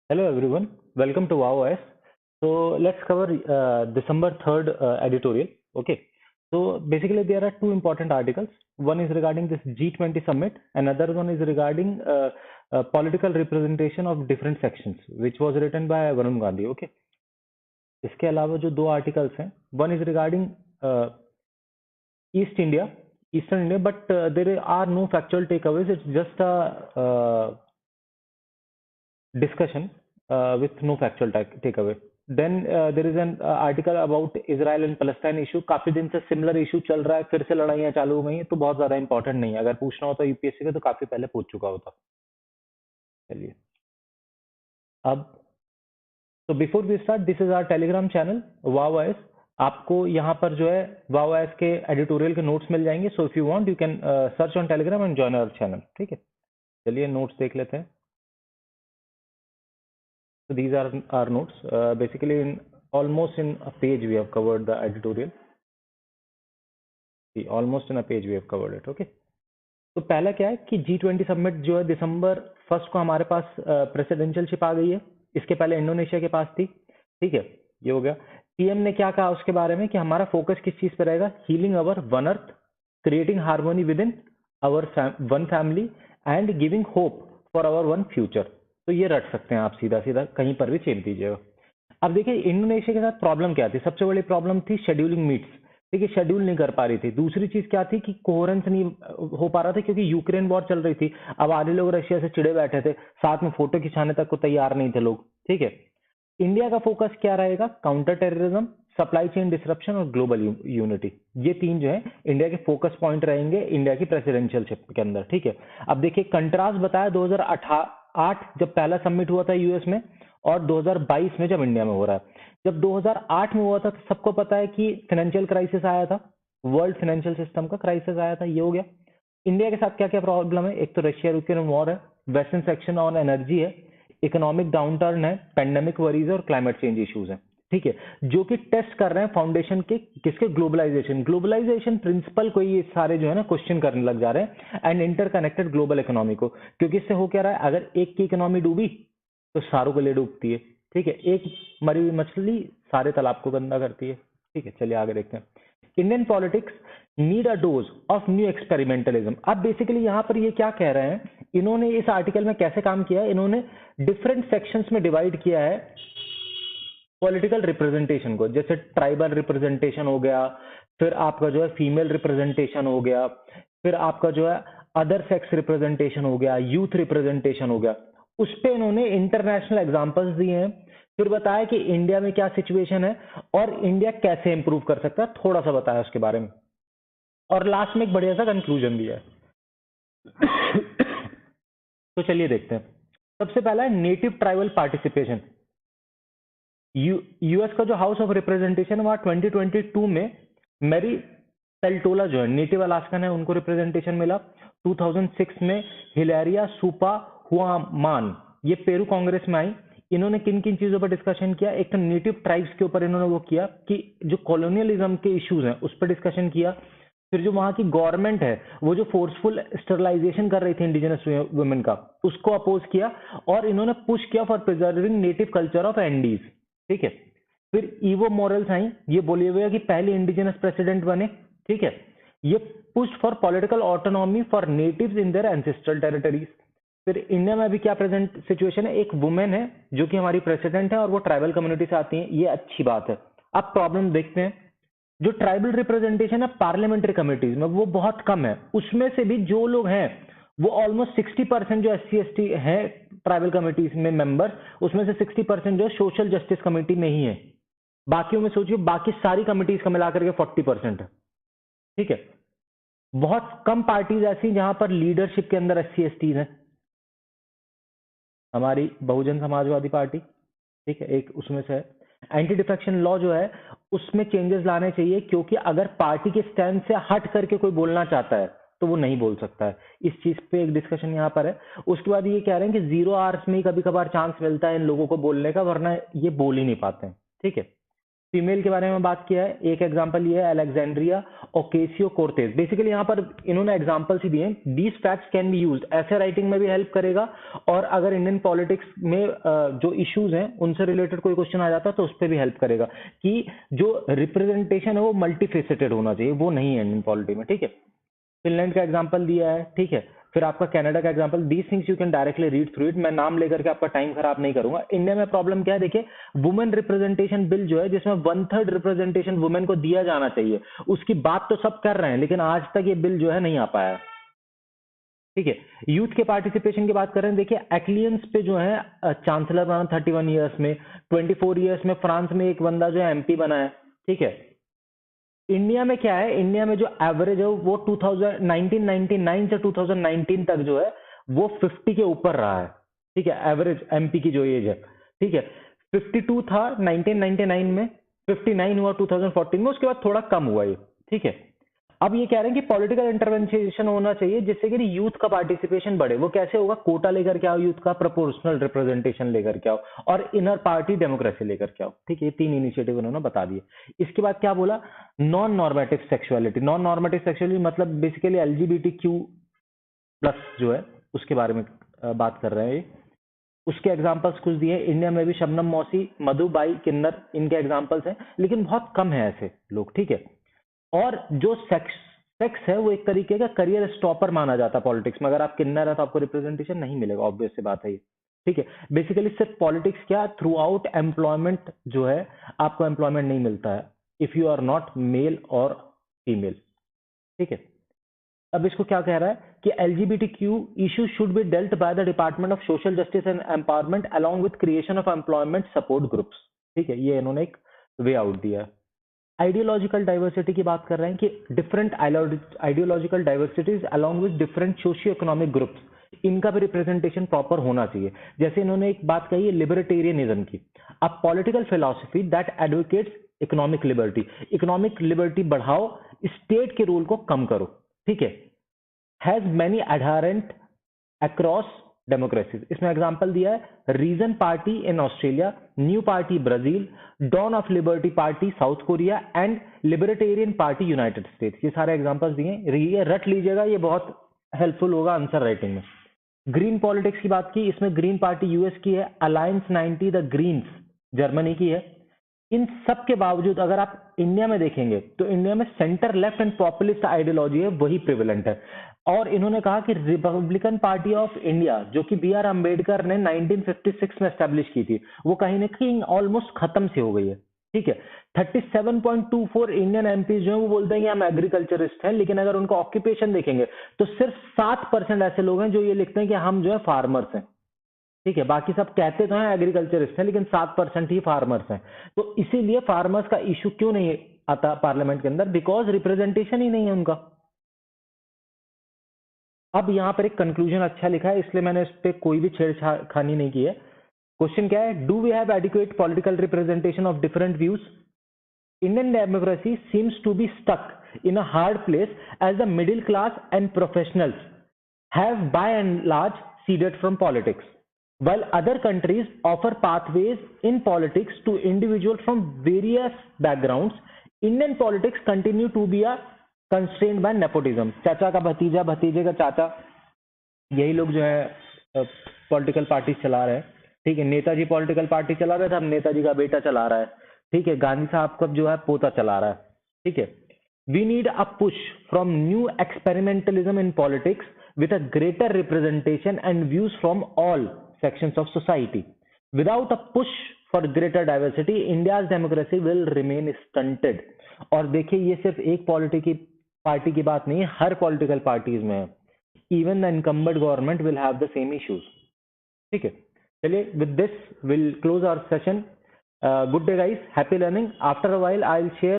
Hello everyone, welcome to WowOS. So let's cover December 3rd editorial. Okay, so basically there are two important articles. One is regarding this G20 summit, and another one is regarding political representation of different sections, which was written by Varun Gandhi. Okay, इसके अलावा जो दो articles हैं, one is regarding East India, Eastern India, but there are no factual takeaways. It's just a discussion with no factual takeaway. Then there is an article about Israel and Palestine issue. काफी दिन से similar issue चल रहा है, फिर से लड़ाइयाँ चालू हो गई हैं, तो बहुत ज्यादा इंपॉर्टेंट नहीं है. अगर पूछना होता यूपीएससी का तो काफी पहले पूछ चुका होता. चलिए अब तो before we start, this is our Telegram channel वाओएस. आपको यहाँ पर जो है वाओएस के एडिटोरियल के नोट्स मिल जाएंगे. So if you want you can search on Telegram and join our channel. ठीक है, चलिए नोट्स देख लेते हैं. So these are our notes. Basically, in almost in a page we have covered the editorial. See, almost in a page we have covered it. Okay. तो पहला क्या है कि G20 समिट जो है दिसंबर 1 को हमारे पास प्रेसिडेंशियल शिप आ गई है. इसके पहले इंडोनेशिया के पास थी. ठीक है, ये हो गया. पीएम ने क्या कहा उसके बारे में कि हमारा फोकस किस चीज पर रहेगा? Healing our one earth, creating harmony with in our one family and giving hope for our one future. तो ये रट सकते हैं आप, सीधा सीधा कहीं पर भी चेप दीजिएगा. अब देखिए इंडोनेशिया के साथ प्रॉब्लम क्या थी? सबसे बड़ी प्रॉब्लम थी शेड्यूलिंग मीट्स. ठीक है, शेड्यूल नहीं कर पा रही थी. दूसरी चीज क्या थी कि कोहेरेंस नहीं हो पा रहा था क्योंकि यूक्रेन वॉर चल रही थी. अब आधे लोग रशिया से चिड़े बैठे थे, साथ में फोटो खिंचाने तक को तैयार नहीं थे लोग. ठीक है, इंडिया का फोकस क्या रहेगा? Counter terrorism, supply chain disruption और ग्लोबल यूनिटी. ये तीन जो है इंडिया के फोकस पॉइंट रहेंगे इंडिया की प्रेसिडेंशियल शिप के अंदर. ठीक है, अब देखिए कंट्रास्ट बताया 2008 जब पहला समिट हुआ था यूएस में और 2022 में जब इंडिया में हो रहा है. जब 2008 में हुआ था तो सबको पता है कि फाइनेंशियल क्राइसिस आया था, वर्ल्ड फाइनेंशियल सिस्टम का क्राइसिस आया था. ये हो गया. इंडिया के साथ क्या क्या प्रॉब्लम है? एक तो रशिया यूक्रेन वॉर है, वेस्टर्न सेक्शन ऑन एनर्जी है, इकोनॉमिक डाउनटर्न है, पेंडेमिक वरीज और क्लाइमेट चेंज इश्यूज हैं. ठीक है, जो कि टेस्ट कर रहे हैं फाउंडेशन के किसके? ग्लोबलाइजेशन प्रिंसिपल को ये सारे जो है ना क्वेश्चन करने लग जा रहे हैं एंड इंटरकनेक्टेड ग्लोबल इकोनॉमी को. क्योंकि इससे हो क्या रहा है? अगर एक की इकोनॉमी डूबी तो सारों को ले डूबती है. ठीक है, एक मरी हुई मछली सारे तालाब को गंदा करती है. ठीक है, चलिए आगे देखते हैं. Indian politics need a dose of new experimentalism. अब बेसिकली यहाँ पर ये क्या कह रहे हैं? इन्होंने इस आर्टिकल में कैसे काम किया है? इन्होंने डिफरेंट सेक्शंस में डिवाइड किया है पॉलिटिकल रिप्रेजेंटेशन को. जैसे ट्राइबल रिप्रेजेंटेशन हो गया, फिर आपका जो है फीमेल रिप्रेजेंटेशन हो गया, फिर आपका जो है अदर सेक्स रिप्रेजेंटेशन हो गया, यूथ रिप्रेजेंटेशन हो गया. उस पे इन्होंने इंटरनेशनल एग्जांपल्स दिए हैं. फिर बताया कि इंडिया में क्या सिचुएशन है और इंडिया कैसे इंप्रूव कर सकता है, थोड़ा सा बताया उसके बारे में. और लास्ट में एक बढ़िया सा कंक्लूजन दिया है. तो चलिए देखते हैं. सबसे पहला है नेटिव ट्राइबल पार्टिसिपेशन. यूएस का जो हाउस ऑफ रिप्रेजेंटेशन वहां 2022 में मैरी पेल्टोला जो है नेटिव अलास्कन है, उनको रिप्रेजेंटेशन मिला. 2006 में हिलेरिया सुपा हुआमान ये पेरू कांग्रेस में आई. इन्होंने किन किन चीजों पर डिस्कशन किया? एक तो नेटिव ट्राइब्स के ऊपर इन्होंने वो किया कि जो कॉलोनियलिज्म के इश्यूज हैं उस पर डिस्कशन किया. फिर जो वहां की गवर्नमेंट है वो जो फोर्सफुल स्टरलाइजेशन कर रही थी इंडिजिनस वुमेन का, उसको अपोज किया. और इन्होंने पुश किया for preserving native culture of Andes. ठीक है, फिर इवो मॉरल्स आई, ये बोलिविया की पहली इंडिजिनस प्रेसिडेंट बने. ठीक है, ये push for political autonomy for natives in their ancestral territories. फिर इंडिया में अभी क्या प्रेजेंट सिचुएशन है? एक वुमेन है जो कि हमारी प्रेसिडेंट है और वो ट्राइबल कम्युनिटी से आती है, ये अच्छी बात है. अब प्रॉब्लम देखते हैं. जो ट्राइबल रिप्रेजेंटेशन है पार्लियामेंट्री कमिटीज में वो बहुत कम है. उसमें से भी जो लोग हैं वो ऑलमोस्ट 60% जो SC/ST है ट्राइबल कमिटीज में मेंबर्स, उसमें से 60% जो सोशल जस्टिस कमेटी में ही है. बाकियों में सोचिए, बाकी सारी कमिटीज का मिलाकर के 40% है. ठीक है, बहुत कम पार्टीज ऐसी जहां पर लीडरशिप के अंदर SC/ST हैं. हमारी बहुजन समाजवादी पार्टी, ठीक है, एक उसमें से है. एंटी डिफेक्शन लॉ जो है उसमें चेंजेस लाने चाहिए, क्योंकि अगर पार्टी के स्टैंड से हट करके कोई बोलना चाहता है तो वो नहीं बोल सकता है. इस चीज पे एक डिस्कशन यहाँ पर है. उसके बाद ये कह रहे हैं कि 0 आवर्स में कभी कभार चांस मिलता है इन लोगों को बोलने का, वरना ये बोल ही नहीं पाते हैं. ठीक है, फीमेल के बारे में बात किया है, एक एग्जांपल ये है अलेक्जेंड्रिया ओकेसियो कोर्टेज। बेसिकली यहाँ पर इन्होंने एग्जांपल्स ही दिए हैं। These facts can be used, ऐसे राइटिंग में भी हेल्प करेगा, और अगर इंडियन पॉलिटिक्स में जो इश्यूज हैं उनसे रिलेटेड कोई क्वेश्चन आ जाता है तो उस पर भी हेल्प करेगा कि जो रिप्रेजेंटेशन है वो मल्टीफेसेटेड होना चाहिए, वो नहीं है इंडियन पॉलिटी में, ठीक है। फिनलैंड का एग्जांपल दिया है, ठीक है। फिर आपका कनाडा का example, these things you can directly read through it. मैं नाम लेकर के आपका टाइम खराब नहीं करूंगा। इंडिया में प्रॉब्लम क्या है, देखिए वुमेन रिप्रेजेंटेशन बिल जो है, जिसमें 1/3 रिप्रेजेंटेशन वुमेन को दिया जाना चाहिए, उसकी बात तो सब कर रहे हैं, लेकिन आज तक ये बिल जो है नहीं आ पाया, ठीक है। यूथ के पार्टिसिपेशन की बात कर रहे हैं, देखिए एक्लियंस पे जो है चांसलर बना 31 ईयर्स में, 24 ईयर्स में फ्रांस में एक बंदा जो है एमपी बना है, ठीक है। इंडिया में क्या है, इंडिया में जो एवरेज है वो 1999 से 2019 तक जो है वो 50 के ऊपर रहा है, ठीक है। एवरेज एमपी की जो एज है, ठीक है, 52 था 1999 में, 59 हुआ 2014 में, उसके बाद थोड़ा कम हुआ ये, ठीक है। अब ये कह रहे हैं कि पॉलिटिकल इंटरवेंशन होना चाहिए जिससे कि यूथ का पार्टिसिपेशन बढ़े। वो कैसे होगा, कोटा लेकर के आओ यूथ का, प्रोपोर्शनल रिप्रेजेंटेशन लेकर के आओ, और इनर पार्टी डेमोक्रेसी लेकर के आओ, ठीक है। ये 3 इनिशिएटिव उन्होंने बता दिए। इसके बाद क्या बोला, non normative sexuality. Non normative sexuality मतलब बेसिकली LGBTQ प्लस जो है उसके बारे में बात कर रहे हैं ये। उसके एग्जाम्पल्स कुछ दिए। इंडिया में भी शबनम मौसी, मधुबाई किन्नर, इनके एग्जाम्पल्स हैं, लेकिन बहुत कम है ऐसे लोग, ठीक है। और जो सेक्स है वो एक तरीके का करियर स्टॉपर माना जाता है पॉलिटिक्स में। अगर आप किन्नर है तो आपको रिप्रेजेंटेशन नहीं मिलेगा, ऑब्वियस सी बात है ये, ठीक है। बेसिकली सिर्फ पॉलिटिक्स क्या, थ्रू आउट एम्प्लॉयमेंट जो है आपको एम्प्लॉयमेंट नहीं मिलता है if you are not male और फीमेल, ठीक है। अब इसको क्या कह रहा है कि LGBTQ issue should be dealt by the department of social justice and empowerment along with creation of employment support groups, ठीक है। ये इन्होंने एक वे आउट दिया है। आइडियोलॉजिकल डाइवर्सिटी की बात कर रहे हैं कि different ideological diversities along with different socio economic groups, इनका भी रिप्रेजेंटेशन प्रॉपर होना चाहिए। जैसे इन्होंने एक बात कही है लिबर्टेरियनिज्म की, a political philosophy that advocates economic liberty. Economic liberty बढ़ाओ, स्टेट के रूल को कम करो, ठीक है। Has many adherent across democracies. इसमें एग्जांपल दिया है Reason Party in Australia, New Party Brazil, Dawn of Liberty Party South Korea and Libertarian Party United States. ये सारे एग्जांपल्स दिए, ये रट लीजिएगा, ये बहुत हेल्पफुल होगा आंसर राइटिंग में। ग्रीन पॉलिटिक्स की बात की, इसमें ग्रीन पार्टी यूएस की है, अलायंस 90 द ग्रीन्स जर्मनी की है। इन सब के बावजूद अगर आप इंडिया में देखेंगे तो इंडिया में centre left and populist ideology है, वही प्रिवेलेंट है। और इन्होंने कहा कि रिपब्लिकन पार्टी ऑफ इंडिया जो कि BR अम्बेडकर ने 1956 में एस्टेब्लिश की थी, वो कहीं ना कहीं ऑलमोस्ट खत्म से हो गई है, ठीक है। 37.24 इंडियन एमपी जो है वो बोलते हैं कि हम एग्रीकल्चरिस्ट हैं, लेकिन अगर उनका ऑक्यूपेशन देखेंगे तो सिर्फ 7% ऐसे लोग हैं जो ये लिखते हैं कि हम जो है फार्मर्स हैं, ठीक है। बाकी सब कहते तो हैं एग्रीकल्चरिस्ट हैं, लेकिन 7% ही फार्मर्स हैं। तो इसीलिए फार्मर्स का इशू क्यों नहीं आता पार्लियामेंट के अंदर, बिकॉज रिप्रेजेंटेशन ही नहीं है उनका। अब यहां पर एक कंक्लूजन अच्छा लिखा है, इसलिए मैंने इस पर कोई भी छेड़खानी नहीं की है। क्वेश्चन क्या है, do we have adequate political representation of different views? Indian democracy seems to be stuck in a hard place as the middle class and professionals have by and large ceded from politics, while other countries offer pathways in politics to individuals from various backgrounds. Indian politics continue to be a constrained by nepotism. चाचा का भतीजा, भतीजे का चाचा, यही लोग जो है पॉलिटिकल पार्टी चला रहे हैं, ठीक है। नेताजी पॉलिटिकल पार्टी चला रहे थे, अब नेताजी का बेटा चला रहा है, ठीक है। गांधी साहब का जो है पोता चला रहा है, ठीक है। We need a push from new experimentalism in politics with a greater representation and views from all sections of society. Without a push for greater diversity, India's democracy will remain stunted. और देखिए ये सिर्फ एक party की बात नहीं है, हर political parties में है. Even the incumbent government will have the same issues. ठीक है, चलिए with this we'll close our session. Good day guys, happy learning. After a while I'll share